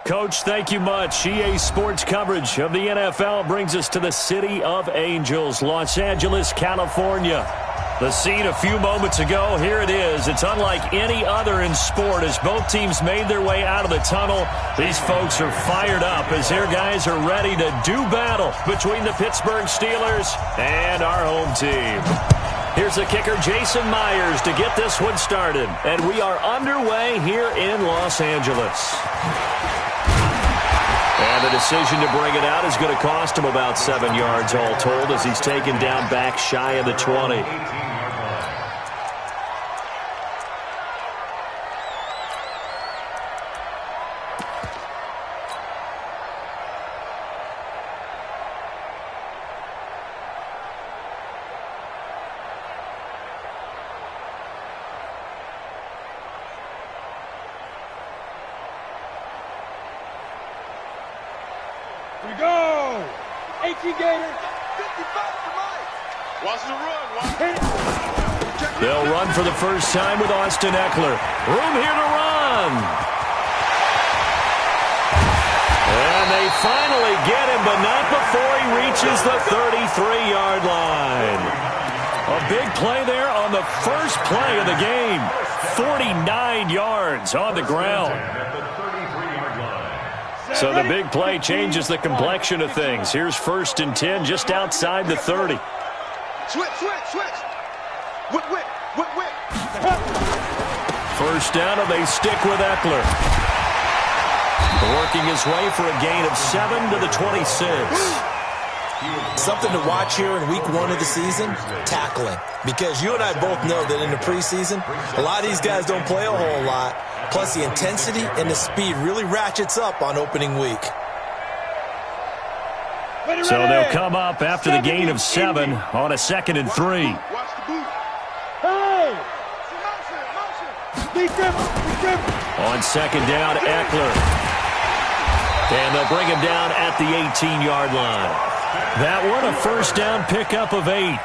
Coach, thank you much. EA Sports coverage of the NFL brings us to the City of Angels, Los Angeles, California. The scene a few moments ago, here it is. It's unlike any other in sport as both teams made their way out of the tunnel. These folks are fired up as their guys are ready to do battle between the Pittsburgh Steelers and our home team. Here's the kicker, Jason Myers, to get this one started. And we are underway here in Los Angeles. And the decision to bring it out is going to cost him about 7 yards all told as he's taken down back shy of the 20. We go! 18 Gators, 55 for Mike. Watch the run. They'll run for the first time with Austin Eckler. Room here to run. And they finally get him, but not before he reaches the 33-yard line. A big play there on the first play of the game. 49 yards on the ground. So the big play changes the complexion of things. Here's 1st and 10 just outside the 30. Switch. Whip. First down, and they stick with Eckler. Working his way for a gain of 7 to the 26. Something to watch here in week 1 of the season, tackling. Because you and I both know that in the preseason, a lot of these guys don't play a whole lot. Plus, the intensity and the speed really ratchets up on opening week. So they'll come up after the gain of 7 on a 2nd and 3. Watch the boot. Hey! Motion. On 2nd down, Eckler. And they'll bring him down at the 18-yard line. That one, a first down pickup of 8.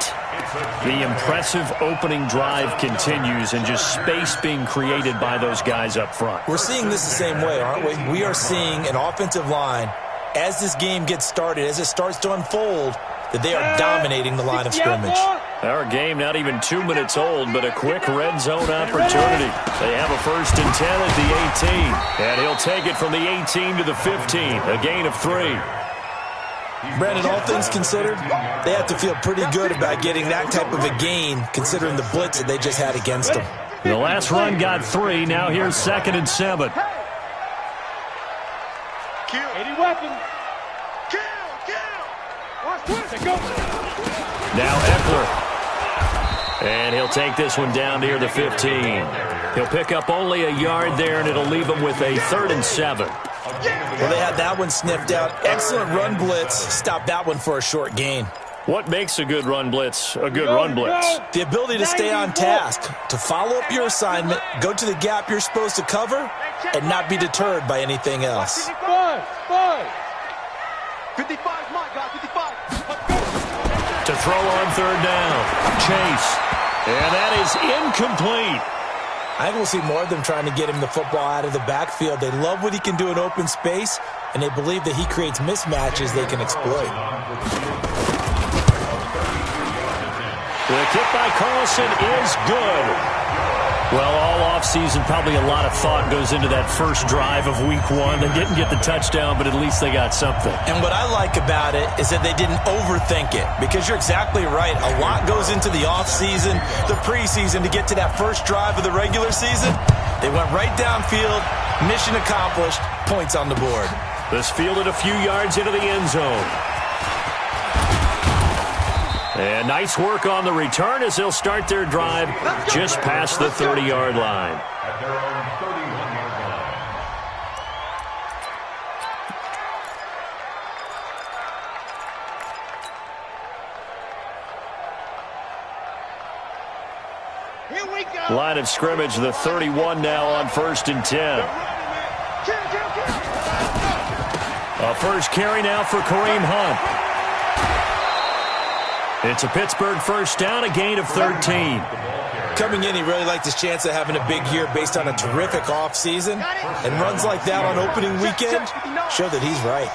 The impressive opening drive continues and just space being created by those guys up front. We're seeing this the same way, aren't we? We are seeing an offensive line, as this game gets started, as it starts to unfold, that they are dominating the line of scrimmage. Our game not even 2 minutes old, but a quick red zone opportunity. They have a 1st and 10 at the 18. And he'll take it from the 18 to the 15, a gain of 3. Brandon, all things considered, they have to feel pretty good about getting that type of a gain, considering the blitz that they just had against them. The last run got 3. Now here's 2nd and 7. Kill. 80 weapons. Kill. Watch this. Go. Now Eckler. And he'll take this one down near the 15. He'll pick up only a yard there, and it'll leave him with a 3rd and 7. Well, they had that one sniffed out. Excellent run blitz. Stop that one for a short gain. What makes a good run blitz a good run blitz? The ability to stay on task, to follow up your assignment, go to the gap you're supposed to cover, and not be deterred by anything else. 55, my God, 55. To throw on 3rd down. Chase. And that is incomplete. I think we'll see more of them trying to get him the football out of the backfield. They love what he can do in open space, and they believe that he creates mismatches they can exploit. The kick by Carlson is good. Well, all offseason, probably a lot of thought goes into that first drive of week 1. They didn't get the touchdown, but at least they got something. And what I like about it is that they didn't overthink it, because you're exactly right. A lot goes into the offseason, the preseason, to get to that first drive of the regular season. They went right downfield, mission accomplished, points on the board. This fielded a few yards into the end zone. And nice work on the return as they'll start their drive just past the 30-yard line. At their own 31-yard line. Here we go. Line of scrimmage, the 31 now on 1st and 10. A first carry now for Kareem Hunt. It's a Pittsburgh first down, a gain of 13. Coming in, he really liked his chance of having a big year based on a terrific offseason. And runs like that on opening weekend show that he's right.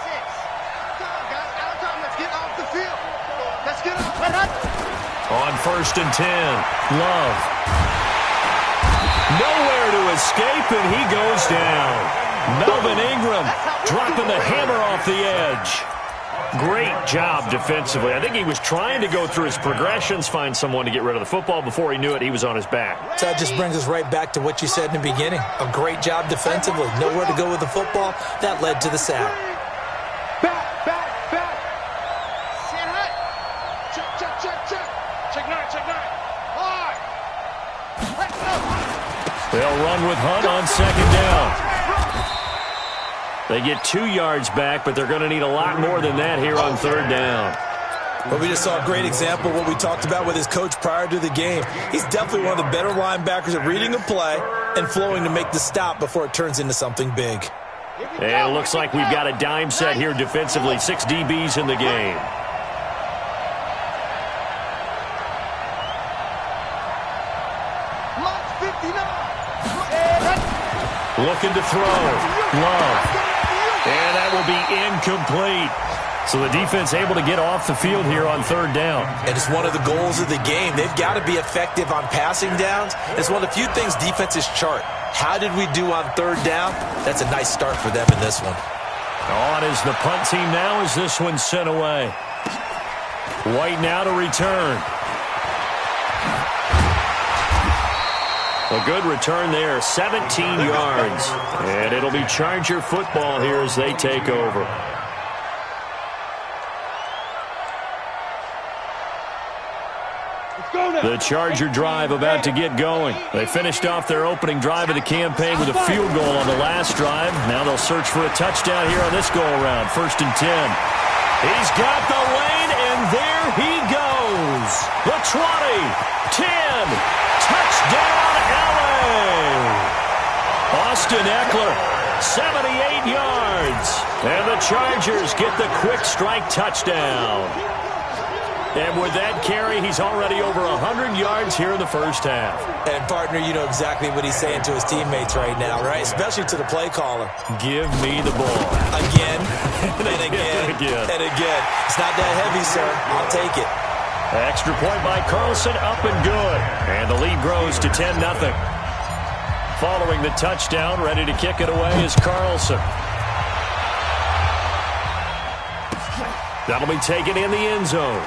On 1st and 10, Love. Nowhere to escape, and he goes down. Melvin Ingram dropping the hammer off the edge. Great job defensively. I think he was trying to go through his progressions, find someone to get rid of the football. Before he knew it, he was on his back. So that just brings us right back to what you said in the beginning. A great job defensively. Nowhere to go with the football. That led to the sack. Back. Stand high. Check. Check nine. Hard. Let's go. They'll run with Hunt on 2nd down. They get 2 yards back, but they're going to need a lot more than that here on 3rd down. Well, we just saw a great example of what we talked about with his coach prior to the game. He's definitely one of the better linebackers at reading a play and flowing to make the stop before it turns into something big. And it looks like we've got a dime set here defensively. 6 DBs in the game. Looking to throw. Love. And that will be incomplete. So the defense able to get off the field here on 3rd down. And it's one of the goals of the game. They've got to be effective on passing downs. It's one of the few things defenses chart. How did we do on 3rd down? That's a nice start for them in this one. On is the punt team now as this one's sent away. White now to return. A good return there, 17 yards. And it'll be Charger football here as they take over. The Charger drive about to get going. They finished off their opening drive of the campaign with a field goal on the last drive. Now they'll search for a touchdown here on this go-around. 1st and 10. He's got the lane, and there he goes. The 20, 10, touchdown, LA. Austin Eckler, 78 yards. And the Chargers get the quick strike touchdown. And with that carry, he's already over 100 yards here in the first half. And, partner, you know exactly what he's saying to his teammates right now, right? Especially to the play caller. Give me the ball. Again, and again, and again. It's not that heavy, sir. I'll take it. Extra point by Carlson, up and good. And the lead grows to 10-0. Following the touchdown, ready to kick it away is Carlson. That'll be taken in the end zone.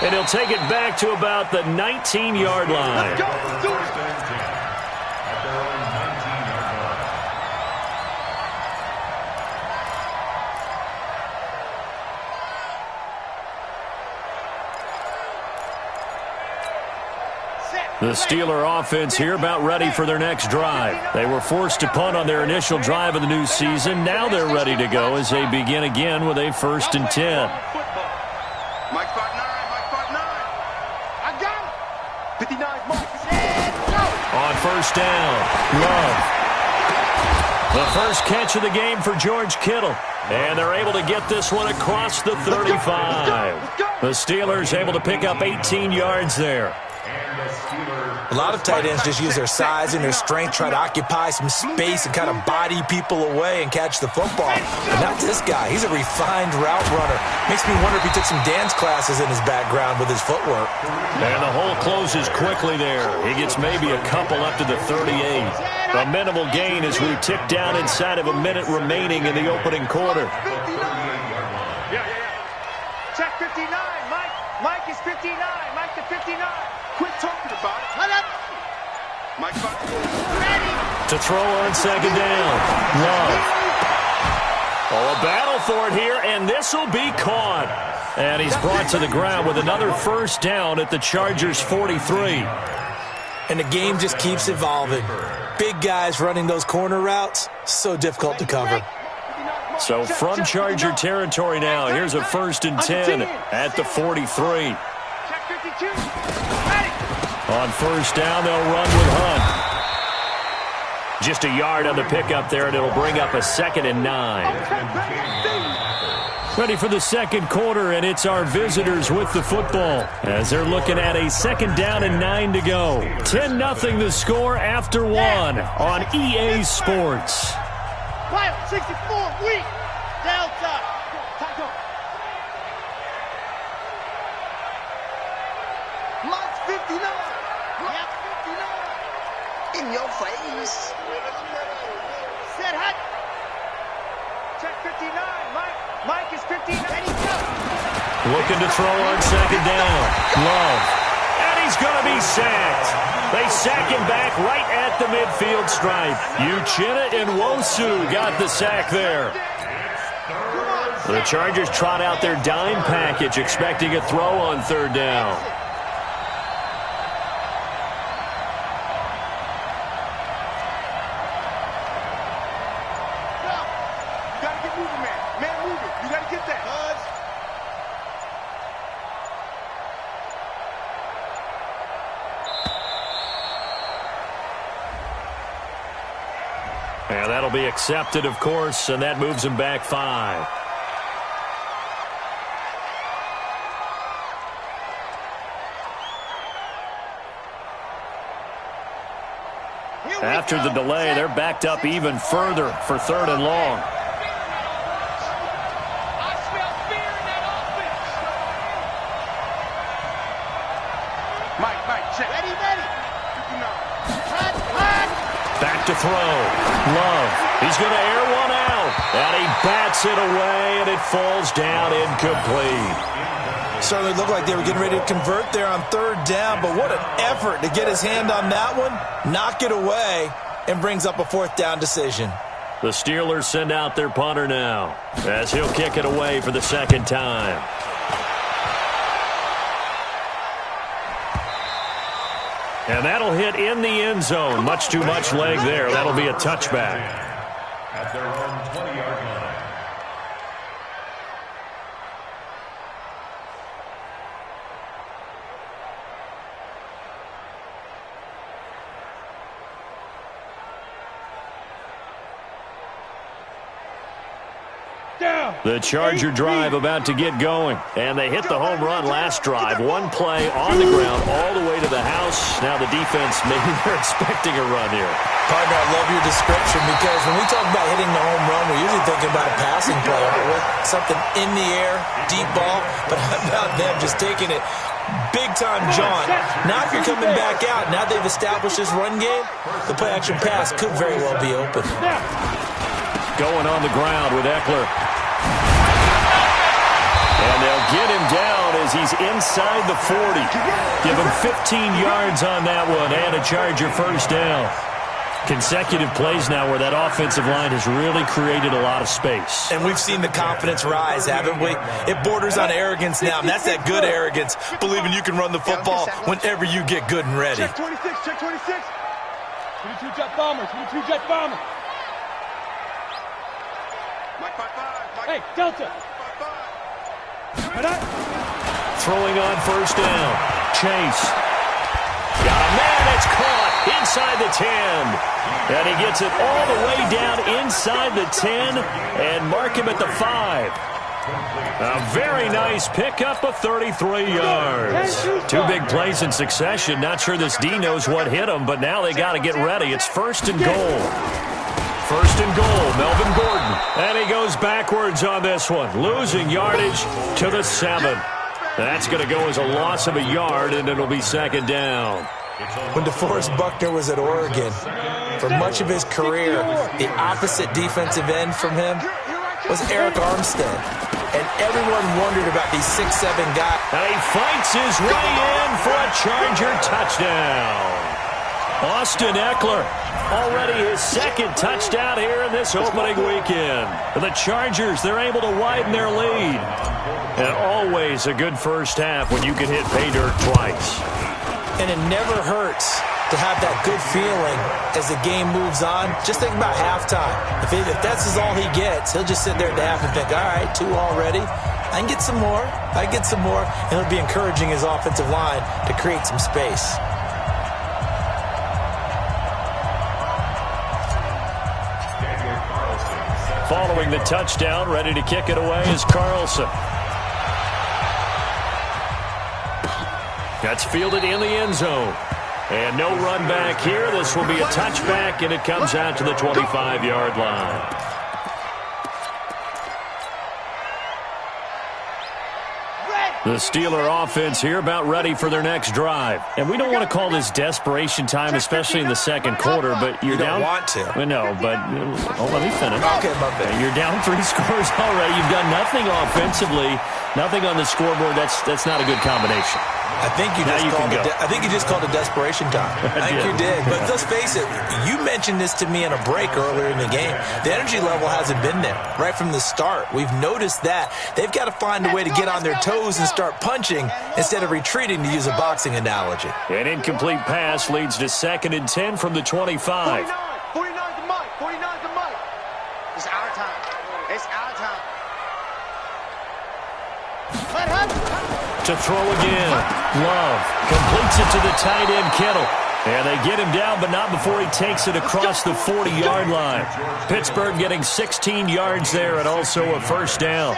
And he'll take it back to about the 19-yard line. Let's go. Do it. The Steeler offense here about ready for their next drive. They were forced to punt on their initial drive of the new season. Now they're ready to go as they begin again with a 1st and 10. Mike spot 9. I got it. 59, Mike. Go. On 1st down, Love. The first catch of the game for George Kittle. And they're able to get this one across the 35. The Steelers able to pick up 18 yards there. A lot of tight ends just use their size and their strength, try to occupy some space and kind of body people away and catch the football. But not this guy. He's a refined route runner. Makes me wonder if he took some dance classes in his background with his footwork. And the hole closes quickly there. He gets maybe a couple up to the 38. A minimal gain as we tick down inside of a minute remaining in the opening quarter. Yeah. Check 59. Mike is 59. Mike to 59. Quit talking about it. Let up. Mike ready. To throw on 2nd down. Love. Oh, a battle for it here, and this will be caught. And he's brought to the ground with another 1st down at the Chargers' 43. And the game just keeps evolving. Big guys running those corner routes, so difficult to cover. So from Charger territory now, here's a 1st and 10 at the 43. Check 52. Ready. On 1st down, they'll run with Hunt. Just a yard on the pickup there, and it'll bring up a 2nd and 9. Ready for the second quarter, and it's our visitors with the football as they're looking at a 2nd down and 9 to go. 10-0 the score after 1 on EA Sports. 64, weak, Delta. Mike 59. Yep, 59. In your face. Set hot. Check 59, Mike. Mike is 59. Looking to throw on 2nd down. Love. And he's going to be sacked. They sack him back right at the midfield stripe. Uchenna Nwosu got the sack there. The Chargers trot out their dime package, expecting a throw on 3rd down. And that'll be accepted, of course, and that moves him back 5. After the delay, they're backed up even further for 3rd and long. Mike, check. Ready. Back to throw. Love. He's going to air one out. And he bats it away, and it falls down incomplete. Certainly looked like they were getting ready to convert there on 3rd down, but what an effort to get his hand on that one, knock it away, and brings up a 4th down decision. The Steelers send out their punter now as he'll kick it away for the 2nd time. And that'll hit in the end zone. Much too much leg there. That'll be a touchback. At their own 20-yard line. The Charger drive about to get going. And they hit the home run last drive. One play on the ground all the way to the house. Now the defense, maybe they're expecting a run here. Partner, I love your description because when we talk about hitting the home run, we're usually thinking about a passing play, aren't we? Something in the air, deep ball. But how about them just taking it big-time jaunt? Now if you're coming back out, now they've established this run game, the play-action pass could very well be open. Going on the ground with Eckler. And they'll get him down as he's inside the 40. Give him 15 yards on that one and a Charger 1st down. Consecutive plays now where that offensive line has really created a lot of space. And we've seen the confidence rise, haven't we? It borders on arrogance now, and that's that good arrogance, believing you can run the football whenever you get good and ready. Check 26, check 26. 22 jet bomber, 22 jet bomber. Mike 5-5. Hey, Delta. 5-5. Throwing on 1st down. Chase. Got a man. It's caught inside the 10. And he gets it all the way down inside the 10 and mark him at the 5. A very nice pickup of 33 yards. 2 big plays in succession. Not sure this D knows what hit him, but now they got to get ready. It's 1st and goal. 1st and goal, Melvin Gordon. And he goes backwards on this one, losing yardage to the 7. That's going to go as a loss of a yard, and it'll be 2nd down. When DeForest Buckner was at Oregon, for much of his career, the opposite defensive end from him was Eric Armstead. And everyone wondered about these 6'7" guys. And he fights his way in for a Charger touchdown. Austin Eckler, already his 2nd touchdown here in this opening weekend. And the Chargers, they're able to widen their lead. And always a good 1st half when you can hit pay dirt twice. And it never hurts to have that good feeling as the game moves on. Just think about halftime. If that's all he gets, he'll just sit there at the half and think, all right, 2 already. I can get some more. I get some more. And he'll be encouraging his offensive line to create some space. following the touchdown. Ready to kick it away is Carlson. That's fielded in the end zone. And no run back here. This will be a touchback, and it comes out to the 25-yard line. The Steeler offense here about ready for their next drive. And we don't want to call this desperation time, especially in the second quarter, but you're down. You don't want to. No, but let me finish. Okay, my bad. You're down 3 scores already. You've done nothing offensively, nothing on the scoreboard. That's not a good combination. I think you just called it desperation time. I think you did. But let's face it, you mentioned this to me in a break earlier in the game. The energy level hasn't been there right from the start. We've noticed that. They've got to find a way to get on their toes and start punching instead of retreating, to use a boxing analogy. An incomplete pass leads to 2nd and 10 from the 25. 49 to Mike. 49 to Mike. It's our time. It's our time. To throw again. Love completes it to the tight end, Kittle. And they get him down, but not before he takes it across the 40-yard line. Pittsburgh getting 16 yards there and also a first down.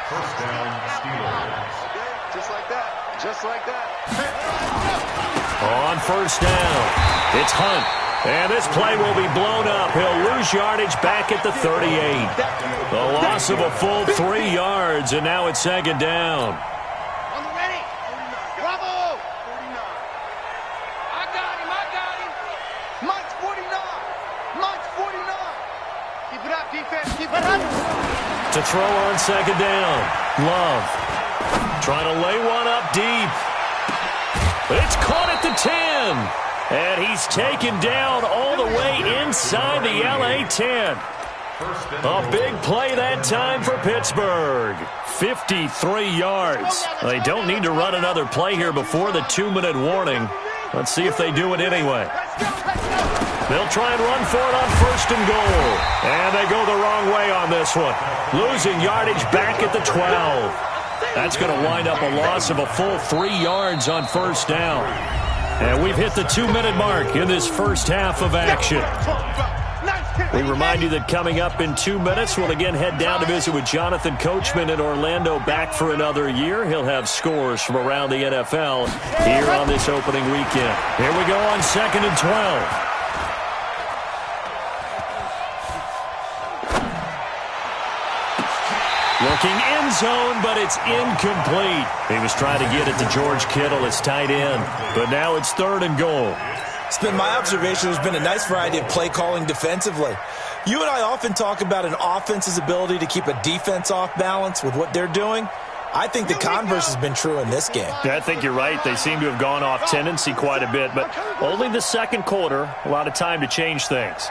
First down, Steelers. Just like that. Just like that. On first down, it's Hunt. And this play will be blown up. He'll lose yardage back at the 38. The loss of a full 3 yards, and now it's 2nd down. On the ready. Bravo. 49. I got him. Mike's 49. Mike's 49. Keep it up, defense. Keep it up. To throw on 2nd down. Love. Trying to lay one up deep. It's caught at the 10. And he's taken down all the way inside the LA 10. A big play that time for Pittsburgh. 53 yards. They don't need to run another play here before the 2-minute warning. Let's see if they do it anyway. They'll try and run for it on 1st and goal. And they go the wrong way on this one. Losing yardage back at the 12. That's going to wind up a loss of a full 3 yards on 1st down. And we've hit the 2-minute mark in this first half of action. We remind you that coming up in 2 minutes, we'll again head down to visit with Jonathan Coachman in Orlando, back for another year. He'll have scores from around the NFL here on this opening weekend. Here we go on 2nd and 12. Looking end zone, but it's incomplete. He was trying to get it to George Kittle, his tight end. But now it's 3rd and goal. It's been my observation there's been a nice variety of play calling defensively. You and I often talk about an offense's ability to keep a defense off balance with what they're doing. I think the converse has been true in this game. Yeah, I think you're right. They seem to have gone off tendency quite a bit, but only the second quarter, a lot of time to change things.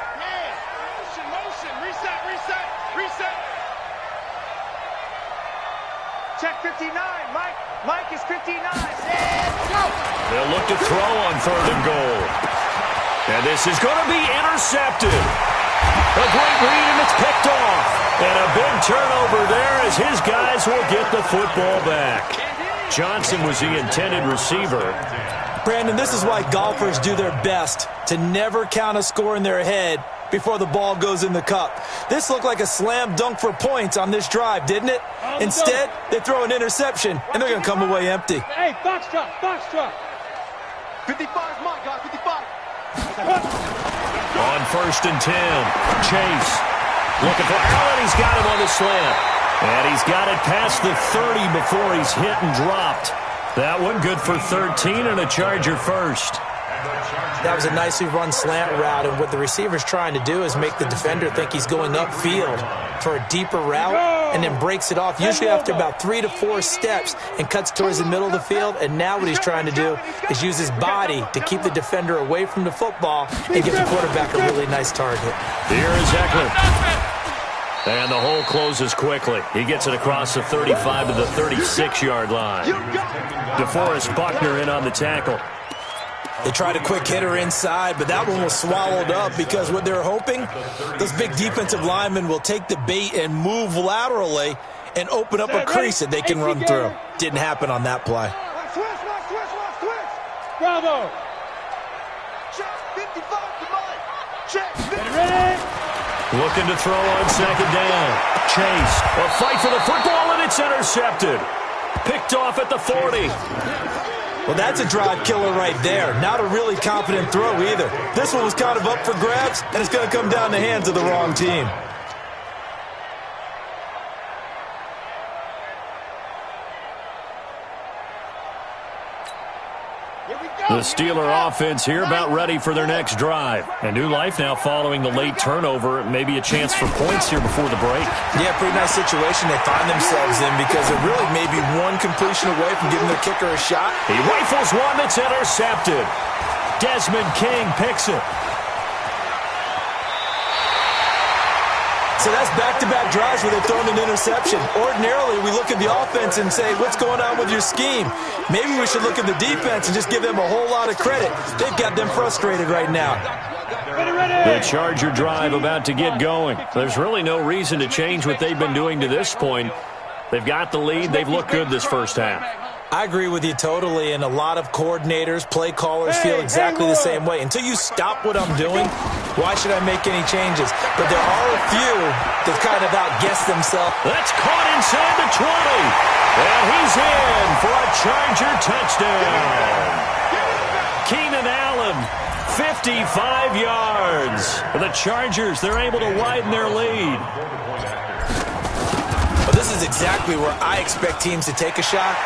Check 59. Mike is 59. They'll look to throw on 3rd and goal. And this is going to be intercepted. A great read, and it's picked off. And a big turnover there as his guys will get the football back. Johnson was the intended receiver. Brandon, this is why golfers do their best to never count a score in their head before the ball goes in the cup. This looked like a slam dunk for points on this drive, didn't it? Instead, they throw an interception, and they're going to come away empty. Hey, box truck. 55 is Mike, guys, 55. On 1st and 10, Chase looking for Allen. He's got him on the slant. And he's got it past the 30 before he's hit and dropped. That one good for 13 and a Charger first. That was a nicely run slant route, and what the receiver's trying to do is make the defender think he's going upfield for a deeper route and then breaks it off, usually after about 3 to 4 steps, and cuts towards the middle of the field. And now what he's trying to do is use his body to keep the defender away from the football and give the quarterback a really nice target. Here is Eckler. And the hole closes quickly. He gets it across the 35 to the 36-yard line. DeForest Buckner in on the tackle. They tried a quick hitter inside, but that one was swallowed up because what they're hoping, those big defensive linemen will take the bait and move laterally and open up a crease that they can run through. Didn't happen on that play. Bravo. Check 55 to Mike. Check. Ready? Looking to throw on second down. Chase. A fight for the football, and it's intercepted. Picked off at the 40. Well, that's a drive killer right there. Not a really confident throw either. This one was kind of up for grabs, and it's going to come down the hands of the wrong team. The Steeler offense here about ready for their next drive. And new life now following the late turnover. Maybe a chance for points here before the break. Yeah, pretty nice situation they find themselves in because they're really maybe one completion away from giving their kicker a shot. He rifles one that's intercepted. Desmond King picks it. So that's back-to-back drives where they've thrown an interception. Ordinarily, we look at the offense and say, what's going on with your scheme? Maybe we should look at the defense and just give them a whole lot of credit. They've got them frustrated right now. The Charger drive about to get going. There's really no reason to change what they've been doing to this point. They've got the lead. They've looked good this first half. I agree with you totally, and a lot of coordinators, play callers feel exactly the same way. Until you stop what I'm doing, why should I make any changes? But there are a few that kind of outguess themselves. That's caught inside the 20. And he's in for a Charger touchdown. Keenan Allen, 55 yards. For the Chargers, they're able to widen their lead. Well, this is exactly where I expect teams to take a shot.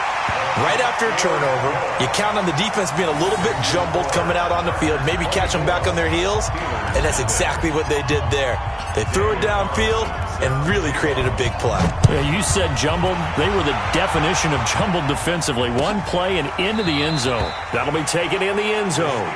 Right after a turnover, you count on the defense being a little bit jumbled coming out on the field, maybe catch them back on their heels, and that's exactly what they did there. They threw it downfield and really created a big play. Yeah, you said jumbled. They were the definition of jumbled defensively. One play and into the end zone. That'll be taken in the end zone.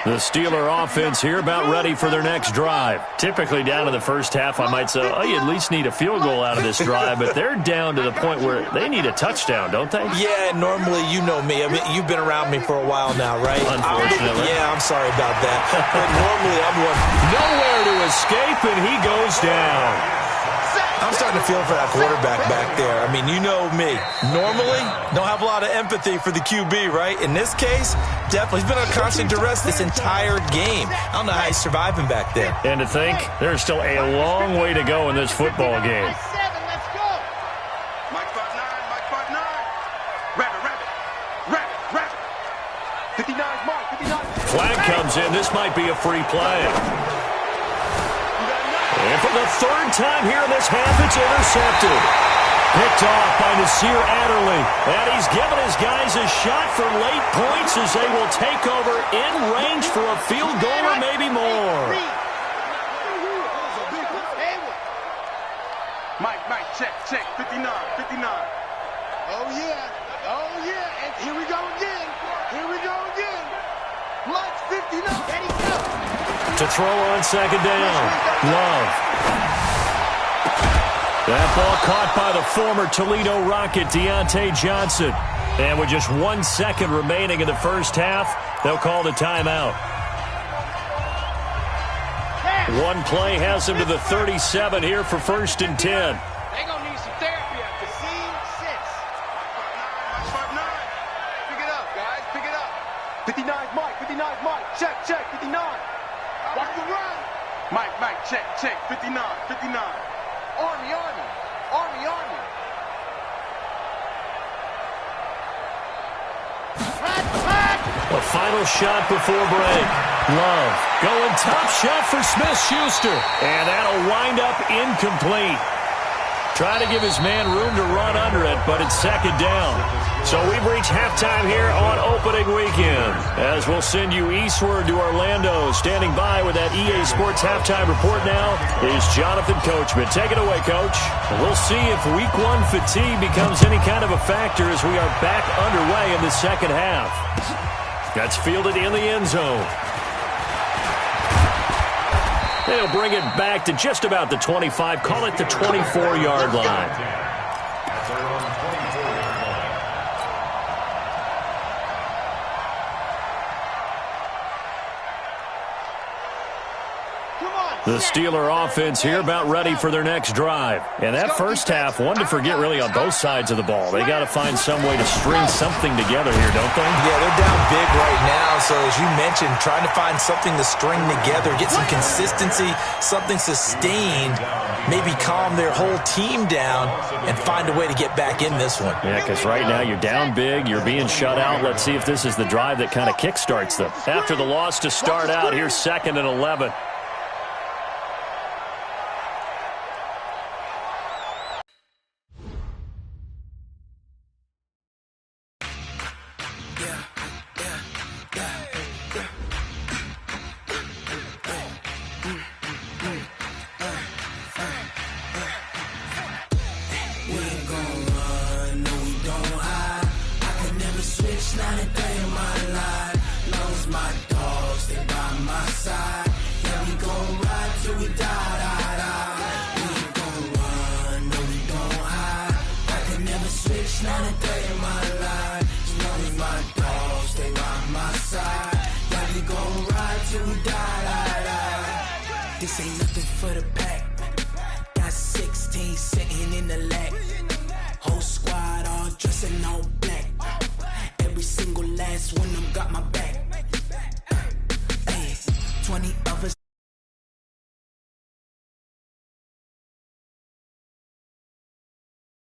The Steeler offense here about ready for their next drive. Typically down to the first half, I might say, oh, you at least need a field goal out of this drive, but they're down to the point where they need a touchdown, don't they? Yeah, normally, you know me. I mean, you've been around me for a while now, right? Unfortunately. I'm sorry about that. But normally, I'm one. Nowhere to escape, and he goes down. I'm starting to feel for that quarterback back there. I mean, you know me. Normally, don't have a lot of empathy for the QB, right? In this case, definitely. He's been on constant duress this entire game. I don't know how he's surviving back there. And to think, there's still a long way to go in this football game. Let's go. Mike 5'9", Mike 5'9". Rabbit. 59's Mike, 59. Flag comes in. This might be a free play. And for the third time here in this half, it's intercepted. Picked off by Nasir Adderley. And he's given his guys a shot for late points as they will take over in range for a field goal or maybe more. Mike, check, 59. Oh, yeah, and here we go again. Mike's 59, and he's out. To throw on second down. Love. That ball caught by the former Toledo Rocket, Deontay Johnson. And with just 1 second remaining in the first half, they'll call the timeout. One play has him to the 37 here for 1st and 10. They're going to need some therapy after scene 6. Mike 5'9". Pick it up, guys. Pick it up. 59's Mike. Check, 59. Watch the run. Mike, check, 59. Army. A final shot before break. Love going top shot for Smith-Schuster. And that'll wind up incomplete. Trying to give his man room to run under it, but it's second down. So we've reached halftime here on opening weekend. As we'll send you eastward to Orlando. Standing by with that EA Sports halftime report now is Jonathan Coachman. Take it away, Coach. We'll see if Week 1 fatigue becomes any kind of a factor as we are back underway in the second half. That's fielded in the end zone. They'll bring it back to just about the 25. Call it the 24-yard line. The Steeler offense here about ready for their next drive. And that first half, one to forget really on both sides of the ball. They got to find some way to string something together here, don't they? Yeah, they're down big right now. So as you mentioned, trying to find something to string together, get some consistency, something sustained, maybe calm their whole team down and find a way to get back in this one. Yeah, because right now you're down big, you're being shut out. Let's see if this is the drive that kind of kickstarts them. After the loss to start out, here's 2nd and 11. This ain't nothing for the pack. Got 16 sitting in the lap. Whole squad all dressing all black. Every single last one of